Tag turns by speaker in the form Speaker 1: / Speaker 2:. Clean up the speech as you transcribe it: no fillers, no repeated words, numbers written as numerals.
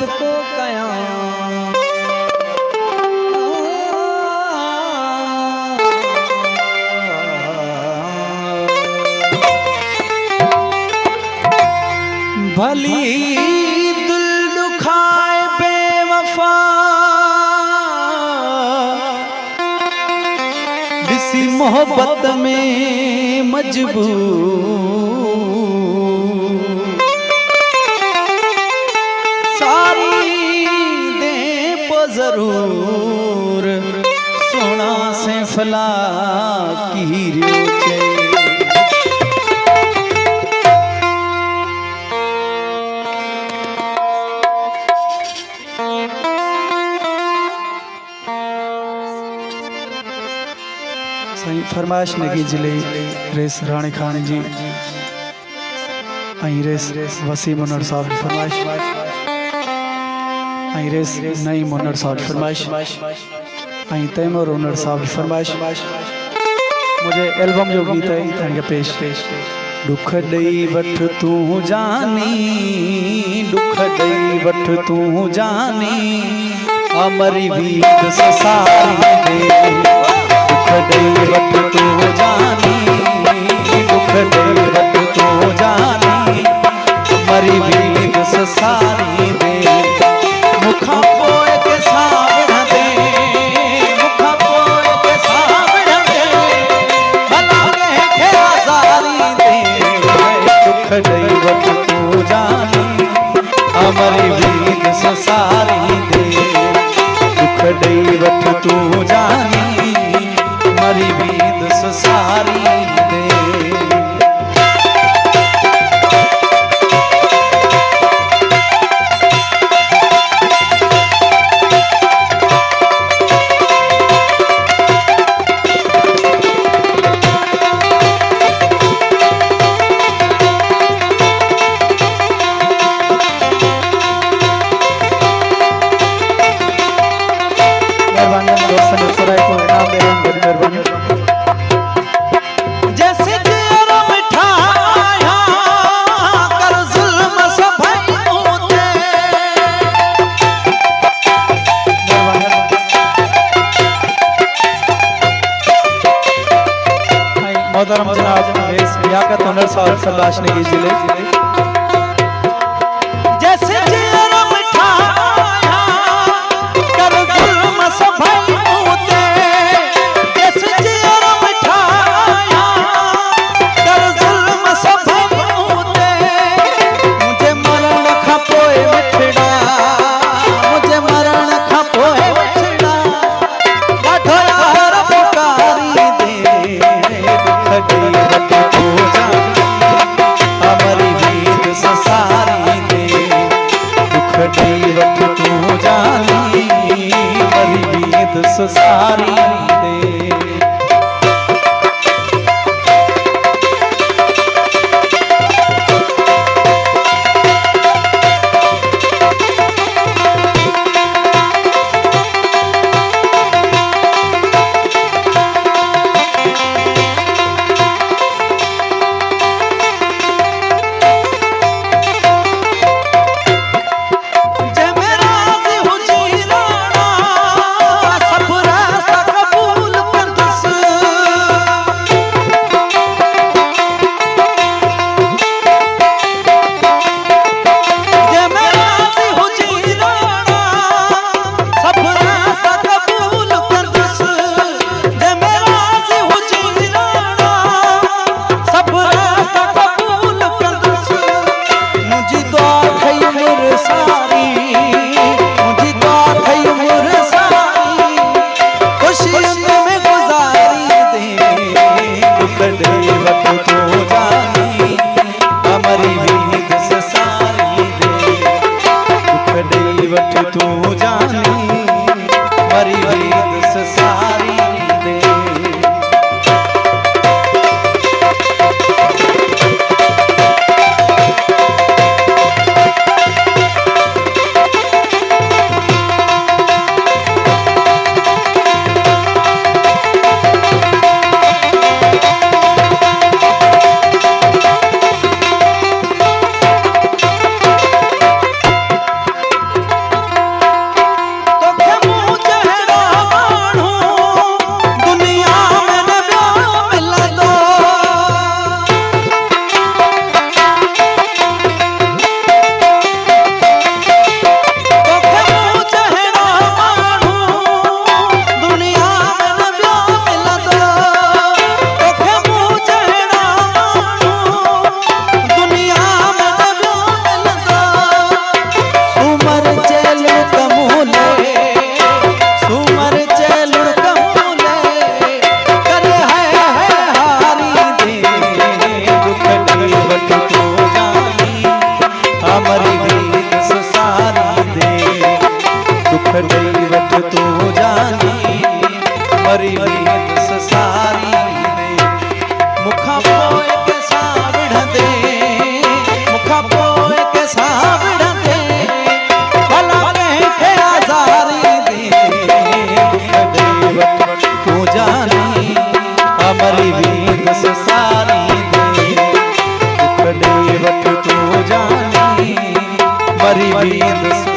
Speaker 1: सदको कया भली दिल दुखाए बेवफा किसी मोहब्बत में मजबूर सारी दे पो जरूर सोना से फला की रियोचे फरमाइश नगी जिले रेस रानी खान जी आई रेस वसीम मुन्नर साहब की फरमाइश आई रेस नई मुन्नर साहब की फरमाइश आई तैमूर मुन्नर साहब की फरमाइश मुझे एल्बम जो गीत है इनका पेश दुख दई वठ तू जानी दुख दई वठ तू जानी अमरी वीत ससारी दे दुख दई वठ तू जानी दुख दई वठ तू जानी मरी वीत ससारी दे मुखा पोए के सावण दे मुखा पोए के सावण दे भला के आजारी दे दुख दई वठ तू जानी अमरी वीत ससारी दे दुख दई वठ तू जानी मरी वीत ससारी दे मोहतरम जनाब रेस लियाकत हुनर साहब सलाश नगी जिले जैसे जेरा मिठाया कर जुल्म सभाई होते जैसे जेरा मिठाया कर जुल्म सभाई होते मुझे मरण खपोए मिठड़ा मुझे मरण खपोए मिठड़ा गाठो यार पुकारी दे अमरी वीत ससारी दे दुख दई वठ तू जानी मरी वीत ससारी दे सब रास्ता जानी हमारी बींद से सारी दे दुख दे वठ तू जानी मरी बींद से